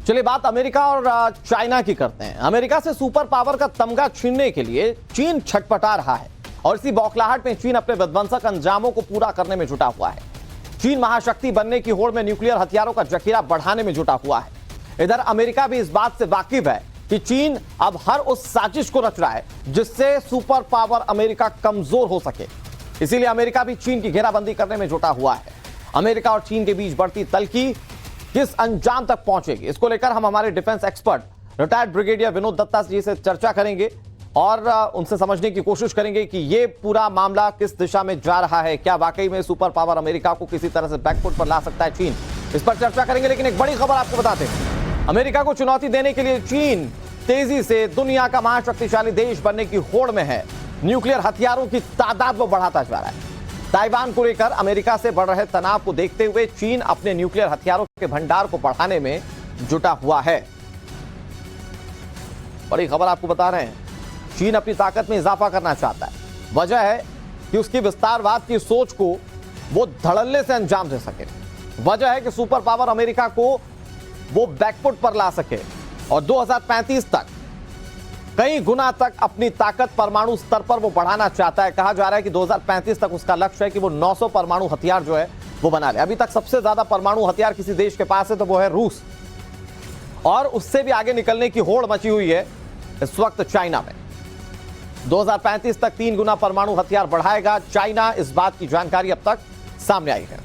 चलिए बात अमेरिका और चाइना की करते हैं। अमेरिका से सुपर पावर का तमगा छीनने के लिए चीन छटपटा रहा है और इसी बौखलाहट में चीन अपने विध्वंसक अंजामों को पूरा करने में जुटा हुआ है। चीन महाशक्ति बनने की होड़ में न्यूक्लियर हथियारों का जखीरा बढ़ाने में जुटा हुआ है। इधर अमेरिका भी इस बात से वाकिफ है कि चीन अब हर उस साजिश को रच रहा है जिससे सुपर पावर अमेरिका कमजोर हो सके। इसीलिए अमेरिका भी चीन की घेराबंदी करने में जुटा हुआ है। अमेरिका और चीन के बीच बढ़ती तल्खी किस अंजाम तक पहुंचेगी, इसको लेकर हम हमारे defence expert retired brigadier Vinod Datta ji से चर्चा करेंगे और उनसे समझने की कोशिश करेंगे कि ये पूरा मामला किस दिशा में जा रहा है। क्या वाकई में सुपर पावर अमेरिका को किसी तरह से बैकफुट पर ला सकता है चीन, इस पर चर्चा करेंगे। लेकिन एक बड़ी खबर आपको बताते हैं, अमेरिका को चुनौती देने के लिए चीन तेजी से दुनिया का महाशक्तिशाली देश बनने की होड़ में है। न्यूक्लियर हथियारों की तादाद वो बढ़ाता जा रहा है। ताइवान को लेकर अमेरिका से बढ़ रहे तनाव को देखते हुए चीन अपने न्यूक्लियर हथियारों के भंडार को बढ़ाने में जुटा हुआ है। बड़ी खबर आपको बता रहे हैं, चीन अपनी ताकत में इजाफा करना चाहता है। वजह है कि उसकी विस्तारवाद की सोच को वो धड़ल्ले से अंजाम दे सके। वजह है कि सुपर पावर अमेरिका को वो बैकफुट पर ला सके और 2035 तक कई गुना तक अपनी ताकत परमाणु स्तर पर वो बढ़ाना चाहता है। कहा जा रहा है कि 2035 तक उसका लक्ष्य है कि वो 900 परमाणु हथियार जो है वो बना ले। अभी तक सबसे ज्यादा परमाणु हथियार किसी देश के पास है तो वो है रूस, और उससे भी आगे निकलने की होड़ मची हुई है इस वक्त चाइना में। 2035 तक 3 गुना परमाणु हथियार बढ़ाएगा चाइना, इस बात की जानकारी अब तक सामने आई है।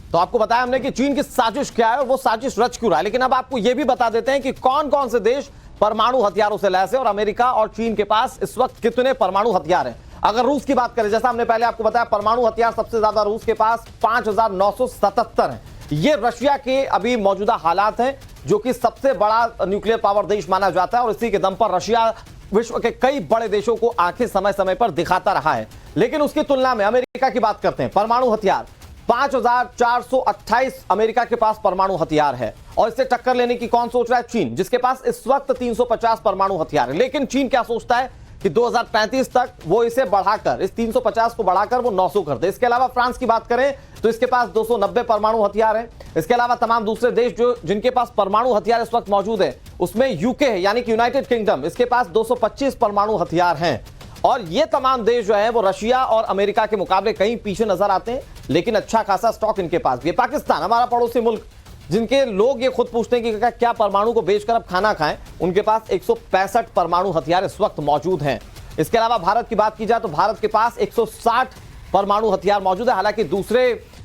तो आपको बताया हमने कि चीन की साजिश क्या है और वो साजिश रच क्यों रहा है। लेकिन अब आपको यह भी बता देते हैं कि कौन कौन से देश परमाणु हथियारों से लैस है और अमेरिका और चीन के पास इस वक्त कितने परमाणु हथियार हैं। अगर रूस की बात करें, जैसा हमने पहले आपको बताया, परमाणु हथियार सबसे ज्यादा रूस के पास 5977 हैं। ये रशिया के अभी मौजूदा हालात हैं, जो कि सबसे बड़ा न्यूक्लियर पावर देश माना जाता है और इसी के दम पर रशिया विश्व के कई बड़े देशों को आंखें समय समय पर दिखाता रहा है। लेकिन उसकी तुलना में अमेरिका की बात करते हैं, परमाणु हथियार 5428 अमेरिका के पास परमाणु हथियार है और इससे टक्कर लेने की कौन सोच रहा है? चीन, जिसके पास इस वक्त 350 परमाणु हथियार है। लेकिन चीन क्या सोचता है कि 2035 तक वो इसे बढ़ाकर, इस 350 को बढ़ाकर वो 900 कर दे। इसके अलावा फ्रांस की बात करें तो इसके पास 290 परमाणु हथियार है। इसके अलावा तमाम दूसरे देश जो जिनके पास परमाणु हथियार इस वक्त मौजूद है, उसमें यूके है यानी कि यूनाइटेड किंगडम, इसके पास 225 परमाणु हथियार हैं। और ये तमाम देश जो है वो रशिया और अमेरिका के मुकाबले कहीं पीछे नजर आते हैं, लेकिन अच्छा खासा स्टॉक इनके पास भी है। पाकिस्तान, हमारा पड़ोसी मुल्क, जिनके लोग ये खुद पूछते हैं कि क्या परमाणु को बेचकर अब खाना खाएं, उनके पास 165 परमाणु हथियार इस वक्त मौजूद हैं। इसके अलावा भारत की बात की जाए तो भारत के पास 160 परमाणु हथियार मौजूद है। हालांकि दूसरे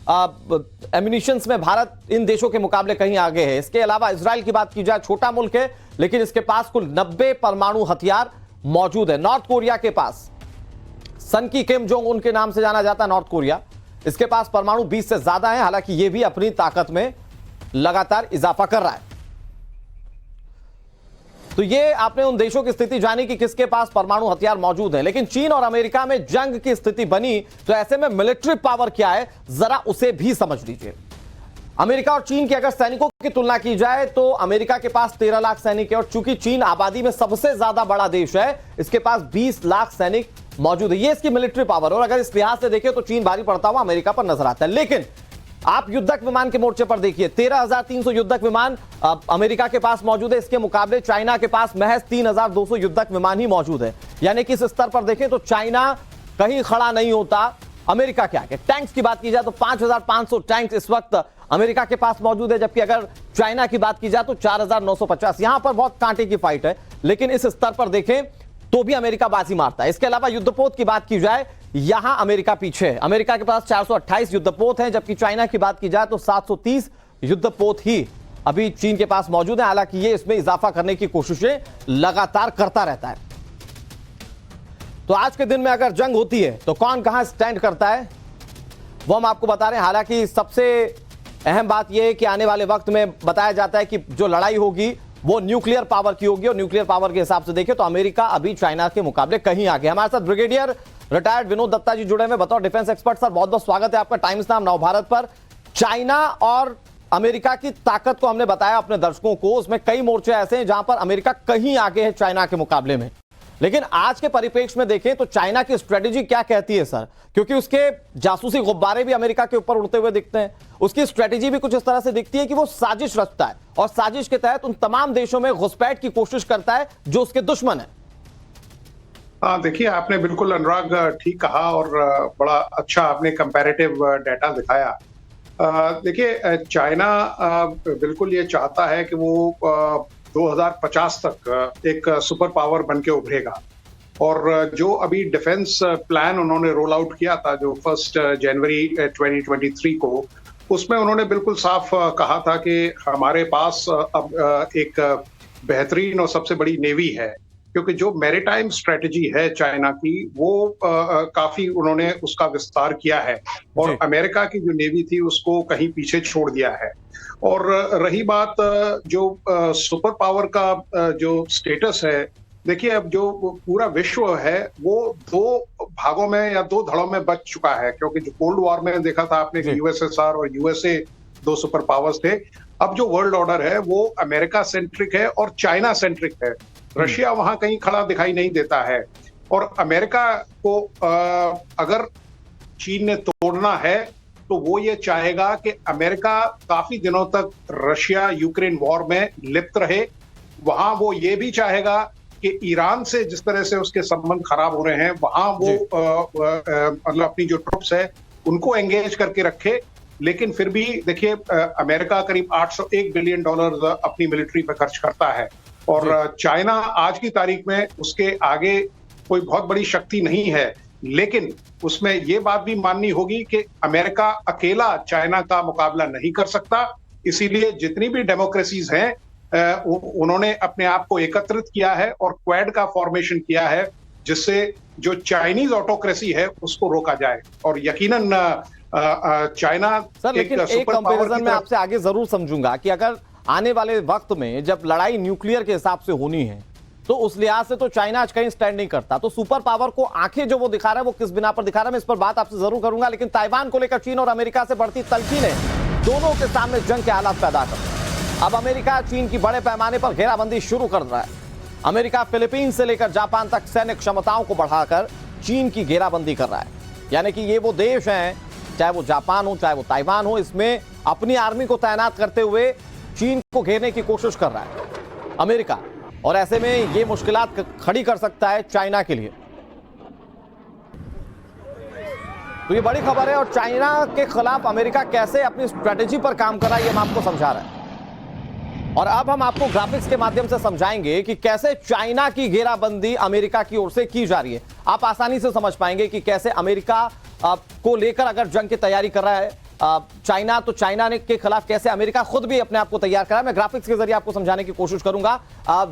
एम्यूनिशंस में भारत इन देशों के मुकाबले कहीं आगे है। इसके अलावा इजराइल की बात की जाए, छोटा मुल्क है लेकिन इसके पास कुल 90 परमाणु हथियार मौजूद है। नॉर्थ कोरिया के पास, सन की किम जोंग उन के नाम से जाना जाता है नॉर्थ कोरिया, इसके पास परमाणु 20 से ज्यादा है। हालांकि यह भी अपनी ताकत में लगातार इजाफा कर रहा है। तो ये आपने उन देशों की स्थिति जानी कि किसके पास परमाणु हथियार मौजूद है। लेकिन चीन और अमेरिका में जंग की स्थिति बनी तो ऐसे में मिलिट्री पावर क्या है, जरा उसे भी समझ लीजिए। अमेरिका और चीन की अगर सैनिकों की तुलना की जाए तो अमेरिका के पास 13 लाख सैनिक है और चूंकि चीन आबादी में सबसे ज्यादा बड़ा देश है, इसके पास 20 लाख सैनिक मौजूद है। ये इसकी मिलिट्री पावर है और अगर इस लिहाज से देखें तो चीन भारी पड़ता हुआ अमेरिका पर नजर आता है। लेकिन आप युद्धक विमान के मोर्चे पर देखिए, 13,300 युद्धक विमान अमेरिका के पास मौजूद है। इसके मुकाबले चाइना के पास महज 3,200 युद्धक विमान ही मौजूद है। यानी कि इस स्तर पर देखें तो चाइना कहीं खड़ा नहीं होता अमेरिका के आगे। टैंक्स की बात की जाए तो 5,500 टैंक्स इस वक्त अमेरिका के पास मौजूद है, जबकि अगर चाइना की बात की जाए तो 4,950। यहां पर बहुत कांटे की फाइट है, लेकिन इस स्तर पर देखें तो भी अमेरिका बाजी मारता है। इसके अलावा युद्धपोत की बात की जाए, यहां अमेरिका पीछे है। अमेरिका के पास 428 युद्धपोत हैं, जबकि चाइना की बात की जाए तो 730 युद्धपोत ही अभी चीन के पास मौजूद है। हालांकि ये इसमें इजाफा करने की कोशिशें लगातार करता रहता है। तो आज के दिन में अगर जंग होती है तो कौन कहां स्टैंड करता है वो हम आपको बता रहे हैं। हालांकि सबसे अहम बात यह है कि आने वाले वक्त में बताया जाता है कि जो लड़ाई होगी वो न्यूक्लियर पावर की होगी और न्यूक्लियर पावर के हिसाब से देखें तो अमेरिका अभी चाइना के मुकाबले कहीं आगे। हमारे साथ ब्रिगेडियर रिटायर्ड विनोद दत्ता जी जुड़े हुए बतौर डिफेंस एक्सपर्ट। सर बहुत बहुत स्वागत है आपका टाइम्स नाम नवभारत पर। चाइना और अमेरिका की ताकत को हमने बताया अपने दर्शकों को, उसमें कई मोर्चे ऐसे हैं जहां पर अमेरिका कहीं आगे है चाइना के मुकाबले में। लेकिन आज के परिप्रेक्ष्य में देखें तो चाइना की स्ट्रेटेजी क्या कहती है सर, क्योंकि उसके जासूसी गुब्बारे भी अमेरिका के ऊपर उड़ते हुए दिखते हैं, उसकी स्ट्रेटेजी भी कुछ इस तरह से दिखती है कि वो साजिश रचता है और साजिश के तहत उन तमाम देशों में घुसपैठ की कोशिश करता है जो उसके दुश्मन है। हाँ, देखिए, आपने बिल्कुल अनुराग ठीक कहा और बड़ा अच्छा आपने कंपैरेटिव डाटा दिखाया। देखिए, चाइना बिल्कुल ये चाहता है कि वो 2050 तक एक सुपर पावर बन के उभरेगा और जो अभी डिफेंस प्लान उन्होंने रोल आउट किया था जो 1 जनवरी 2023 को, उसमें उन्होंने बिल्कुल साफ कहा था कि हमारे पास अब एक बेहतरीन और सबसे बड़ी नेवी है, क्योंकि जो मैरीटाइम स्ट्रेटजी है चाइना की वो काफी उन्होंने उसका विस्तार किया है और अमेरिका की जो नेवी थी उसको कहीं पीछे छोड़ दिया है। और रही बात जो सुपर पावर का जो स्टेटस है, देखिए अब जो पूरा विश्व है वो 2 भागों में या 2 धड़ों में बच चुका है, क्योंकि जो कोल्ड वॉर में देखा था आपने कि यूएसएसआर और यूएसए 2 सुपर पावर्स थे। अब जो वर्ल्ड ऑर्डर है वो अमेरिका सेंट्रिक है और चाइना सेंट्रिक है। रशिया वहां कहीं खड़ा दिखाई नहीं देता है और अमेरिका को अगर चीन ने तोड़ना है तो वो ये चाहेगा कि अमेरिका काफी दिनों तक रशिया यूक्रेन वॉर में लिप्त रहे। वहां वो ये भी चाहेगा कि ईरान से जिस तरह से उसके संबंध खराब हो रहे हैं वहां वो मतलब अपनी जो ट्रुप्स है उनको एंगेज करके रखे। लेकिन फिर भी देखिए, अमेरिका करीब $801 बिलियन अपनी मिलिट्री पर खर्च करता है और चाइना आज की तारीख में उसके आगे कोई बहुत बड़ी शक्ति नहीं है। लेकिन उसमें ये बात भी माननी होगी कि अमेरिका अकेला चाइना का मुकाबला नहीं कर सकता, इसीलिए जितनी भी डेमोक्रेसीज हैं उन्होंने अपने आप को एकत्रित किया है और क्वाड का फॉर्मेशन किया है, जिससे जो चाइनीज ऑटोक्रेसी है उसको रोका जाए और यकीनन चाइना सर, लेकिन एक कंपैरिजन में आपसे आगे जरूर समझूंगा कि अगर आने वाले वक्त में जब लड़ाई न्यूक्लियर के हिसाब से होनी है तो उस लिहाज से तो चाइना आज कहीं स्टैंड नहीं करता, तो सुपर पावर को आंखें जो वो दिखा रहा है वो किस बिना पर दिखा रहा है, मैं इस पर बात आपसे जरूर करूंगा। लेकिन ताइवान को लेकर चीन और अमेरिका से बढ़ती तलखी ने दोनों के सामने जंग के हालात पैदा कर दिए। अब अमेरिका चीन की बड़े पैमाने पर घेराबंदी शुरू कर रहा है। अमेरिका फिलीपींस से लेकर जापान तक सैन्य क्षमताओं को बढ़ाकर चीन की घेराबंदी कर रहा है, यानी कि ये वो देश हैं, चाहे वो जापान हो चाहे वो ताइवान हो, इसमें अपनी आर्मी को तैनात करते हुए चीन को घेरने की कोशिश कर रहा है अमेरिका, और ऐसे में ये मुश्किलात खड़ी कर सकता है चाइना के लिए। तो ये बड़ी खबर है और चाइना के खिलाफ अमेरिका कैसे अपनी स्ट्रेटेजी पर काम कर रहा है ये हम आपको समझा रहे हैं। और अब हम आपको ग्राफिक्स के माध्यम से समझाएंगे कि कैसे चाइना की घेराबंदी अमेरिका की ओर से की जा रही है। आप आसानी से समझ पाएंगे कि कैसे अमेरिका को लेकर अगर जंग की तैयारी कर रहा है चाइना, तो चाइना ने के खिलाफ कैसे अमेरिका खुद भी अपने आप को तैयार करा है। मैं ग्राफिक्स के जरिए आपको समझाने की कोशिश करूंगा।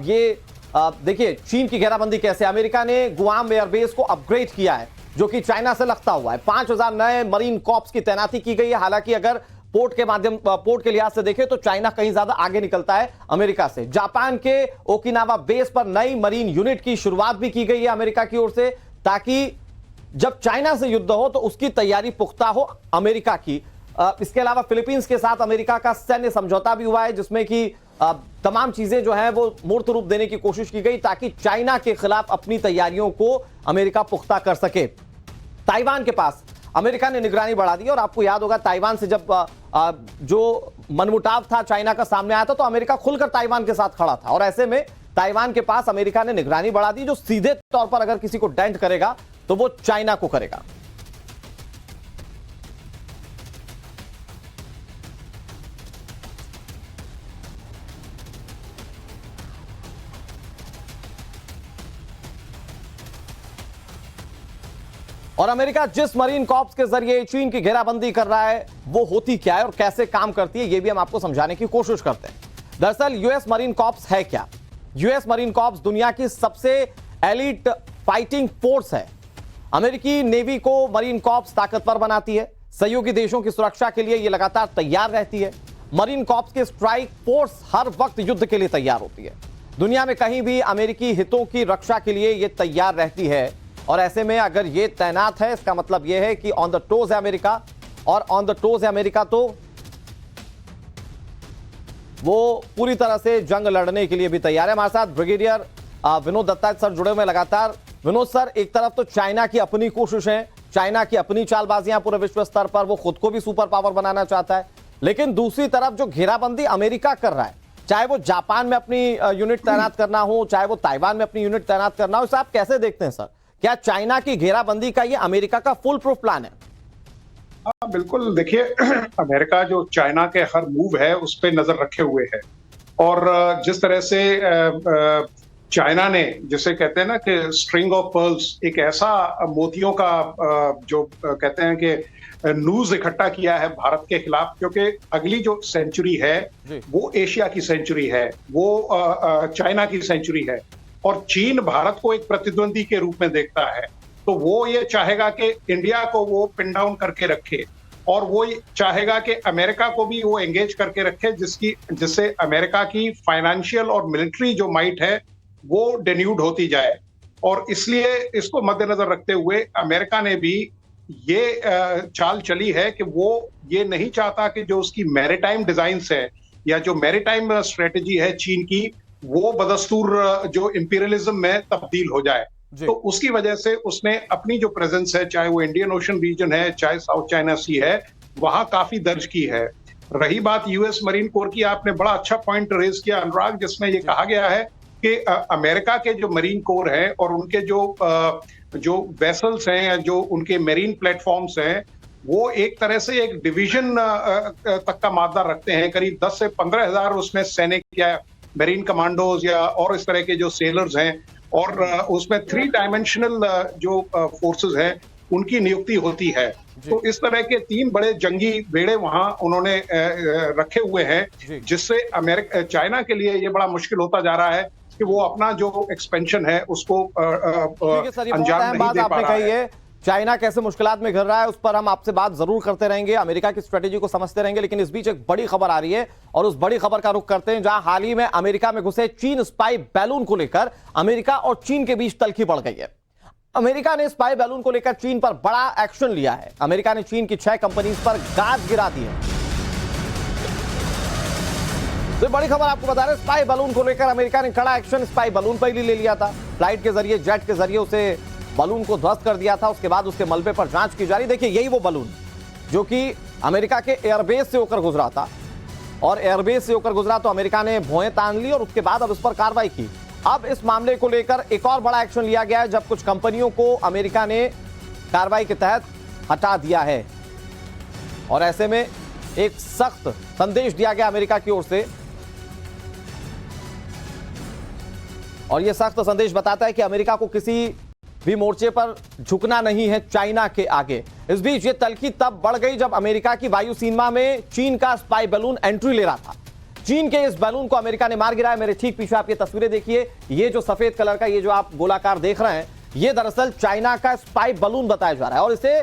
ये देखिए चीन की घेराबंदी कैसे, अमेरिका ने गुआम एयरबेस को अपग्रेड किया है जो कि चाइना से लगता हुआ है। 5000 नए मरीन कॉर्प्स की तैनाती की गई है। हालांकि अगर पोर्ट के लिहाज से देखें तो चाइना कहीं ज्यादा आगे निकलता है अमेरिका से। जापान के ओकिनावा बेस पर नई मरीन यूनिट की शुरुआत भी की गई है अमेरिका की ओर से, ताकि जब चाइना से युद्ध हो तो उसकी तैयारी पुख्ता हो अमेरिका की। इसके अलावा फिलीपींस के साथ अमेरिका का सैन्य समझौता भी हुआ है जिसमें कि तमाम चीजें जो है वो मूर्त रूप देने की कोशिश की गई ताकि चाइना के खिलाफ अपनी तैयारियों को अमेरिका पुख्ता कर सके। ताइवान के पास अमेरिका ने निगरानी बढ़ा दी और आपको याद होगा ताइवान से जब जो मनमुटाव था चाइना का सामने आया था तो अमेरिका खुलकर ताइवान के साथ खड़ा था, और ऐसे में ताइवान के पास अमेरिका ने निगरानी बढ़ा दी जो सीधे तौर पर अगर किसी को डेंट करेगा तो वो चाइना को करेगा। और अमेरिका जिस मरीन कॉर्प्स के जरिए चीन की घेराबंदी कर रहा है वो होती क्या है और कैसे काम करती है ये भी हम आपको समझाने की कोशिश करते हैं। दरअसल यूएस मरीन कॉर्प्स है क्या? यूएस मरीन कॉर्प्स दुनिया की सबसे एलीट फाइटिंग फोर्स है। अमेरिकी नेवी को मरीन कॉर्प्स ताकतवर बनाती है। सहयोगी देशों की सुरक्षा के लिए यह लगातार तैयार रहती है। मरीन कॉर्प्स की स्ट्राइक फोर्स हर वक्त युद्ध के लिए तैयार होती है। दुनिया में कहीं भी अमेरिकी हितों की रक्षा के लिए यह तैयार रहती है, और ऐसे में अगर ये तैनात है इसका मतलब यह है कि ऑन द टोज है अमेरिका, और ऑन द टोज है अमेरिका तो वो पूरी तरह से जंग लड़ने के लिए भी तैयार है। हमारे साथ ब्रिगेडियर विनोद दत्ता सर जुड़े हुए लगातार। विनोद सर, एक तरफ तो चाइना की अपनी कोशिशें, चाइना की अपनी चालबाजियां पूरे विश्व स्तर पर, वो खुद को भी सुपर पावर बनाना चाहता है, लेकिन दूसरी तरफ जो घेराबंदी अमेरिका कर रहा है, चाहे वो जापान में अपनी यूनिट तैनात करना हो, चाहे वो ताइवान में अपनी यूनिट तैनात करना हो, इसे आप कैसे देखते हैं सर? क्या चाइना की घेराबंदी का ये अमेरिका का फुल प्रूफ प्लान है? हाँ बिल्कुल, देखिए अमेरिका जो चाइना के हर मूव है उस पर नजर रखे हुए है। और जिस तरह से चाइना ने, जिसे कहते हैं ना कि स्ट्रिंग ऑफ पर्ल्स, एक ऐसा मोतियों का जो कहते हैं कि न्यूज इकट्ठा किया है भारत के खिलाफ, क्योंकि अगली जो सेंचुरी है वो एशिया की सेंचुरी है, वो चाइना की सेंचुरी है। और चीन भारत को एक प्रतिद्वंदी के रूप में देखता है, तो वो ये चाहेगा कि इंडिया को वो पिन डाउन करके रखे, और वो चाहेगा कि अमेरिका को भी वो एंगेज करके रखे, जिससे अमेरिका की फाइनेंशियल और मिलिट्री जो माइट है वो डेन्यूड होती जाए। और इसलिए इसको मद्देनजर रखते हुए अमेरिका ने भी ये चाल चली है कि वो ये नहीं चाहता कि जो उसकी मैरीटाइम डिजाइन्स है या जो मैरीटाइम स्ट्रेटेजी है चीन की, वो बदस्तूर जो इंपीरियलिज्म में तब्दील हो जाए। तो उसकी वजह से उसने अपनी जो प्रेजेंस है, चाहे वो इंडियन ओशन रीजन है, चाहे साउथ चाइना सी है, वहां काफी दर्ज की है। रही बात यूएस मरीन कोर की, आपने बड़ा अच्छा पॉइंट रेज किया अनुराग, जिसमें ये कहा गया है कि अमेरिका के जो मरीन कोर है और उनके जो वेसल्स हैं, जो उनके मरीन प्लेटफॉर्म्स हैं, वो एक तरह से एक डिवीजन तक का मादा रखते हैं। करीब 10 से 15 हजार उसमें सैनिक या मरीन कमांडोज या और इस तरह के जो सेलर्स हैं, और उसमें 3 डायमेंशनल जो फोर्सेस हैं उनकी नियुक्ति होती है। तो इस तरह के 3 बड़े जंगी बेड़े वहां उन्होंने रखे हुए हैं, जिससे चाइना के लिए ये बड़ा मुश्किल होता जा रहा है कि वो अपना जो एक्सपेंशन है उसको अंजाम नहीं दे पा रहा है। चाइना कैसे मुश्किलात में घिर रहा है, उस पर हम आपसे बात जरूर करते रहेंगे, अमेरिका की स्ट्रेटेजी को समझते रहेंगे, लेकिन इस बीच एक बड़ी खबर आ रही है और उस बड़ी खबर का रुख करते हैं, जहां हाल ही में अमेरिका में घुसे चीन स्पाई बैलून को लेकर अमेरिका और चीन के बीच तल्खी बढ़ गई है। अमेरिका ने स्पाई बैलून को लेकर चीन पर बड़ा एक्शन लिया है। अमेरिका ने चीन की 6 कंपनीज पर गाज गिरा दी है। तो बड़ी खबर आपको बता रहे, स्पाई बैलून को लेकर अमेरिका ने कड़ा एक्शन स्पाई बैलून पर ही ले लिया था। फ्लाइट के जरिए, जेट के जरिए उसे बलून को ध्वस्त कर दिया था। उसके बाद उसके मलबे पर जांच की जा रही। देखिए, यही वो बलून जो कि अमेरिका के एयरबेस से होकर गुजरा था, और एयरबेस से होकर गुजरा तो अमेरिका ने भौएं तान ली और उसके बाद अब इस पर कार्रवाई की। अब इस मामले को लेकर एक और बड़ा एक्शन लिया गया है, जब कुछ कंपनियों को अमेरिका ने कार्रवाई के तहत हटा दिया है, और ऐसे में एक सख्त संदेश दिया गया अमेरिका की ओर से, और यह सख्त संदेश बताता है कि अमेरिका को किसी भी मोर्चे पर झुकना नहीं है चाइना के आगे। इस बीच ये तल्खी तब बढ़ गई जब अमेरिका की वायु सीमा में चीन का स्पाई बैलून एंट्री ले रहा था। चीन के इस बैलून को अमेरिका ने मार गिराया। मेरे ठीक पीछे आप ये तस्वीरें देखिए, ये जो सफेद कलर का ये जो आप गोलाकार देख रहे हैं, ये दरअसल चाइना का स्पाई बैलून बताया जा रहा है, और इसे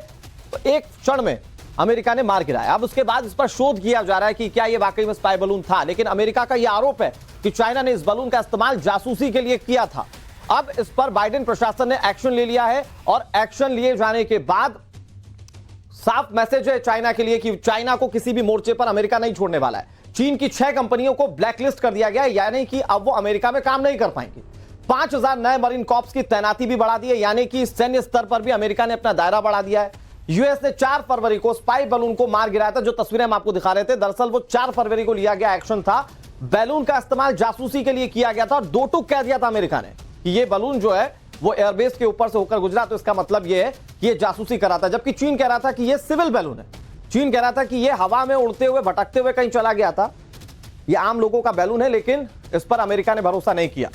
एक क्षण में अमेरिका ने मार गिराया। अब उसके बाद इस पर शोध किया जा रहा है कि क्या ये वाकई में स्पाई बैलून था, लेकिन अमेरिका का यह आरोप है कि चाइना ने इस बैलून का इस्तेमाल जासूसी के लिए किया था। अब इस पर बाइडेन प्रशासन ने एक्शन ले लिया है, और एक्शन लिए जाने के बाद साफ मैसेज है चाइना के लिए कि चाइना को किसी भी मोर्चे पर अमेरिका नहीं छोड़ने वाला है। चीन की 6 कंपनियों को ब्लैकलिस्ट कर दिया गया है, यानी कि अब वो अमेरिका में काम नहीं कर पाएंगे। 5000 नए मरीन कॉर्प्स की तैनाती भी बढ़ा दी है, यानी कि सैन्य स्तर पर भी अमेरिका ने अपना दायरा बढ़ा दिया है। यूएस ने 4 फरवरी को स्पाई बैलून को मार गिराया था। जो तस्वीरें हम आपको दिखा रहे थे, दरअसल वो 4 फरवरी को लिया गया एक्शन था। बैलून का इस्तेमाल जासूसी के लिए किया गया था, और 2 टूक कह दिया था अमेरिका ने कि ये बैलून जो है वो एयरबेस के ऊपर से होकर गुजरा, तो इसका मतलब ये है कि ये जासूसी कर रहा था। जबकि चीन कह रहा था कि ये सिविल बैलून है। चीन कह रहा था कि ये हवा में उड़ते हुए, भटकते हुए कहीं चला गया था, ये आम लोगों का बैलून है, लेकिन इस पर अमेरिका ने भरोसा नहीं किया।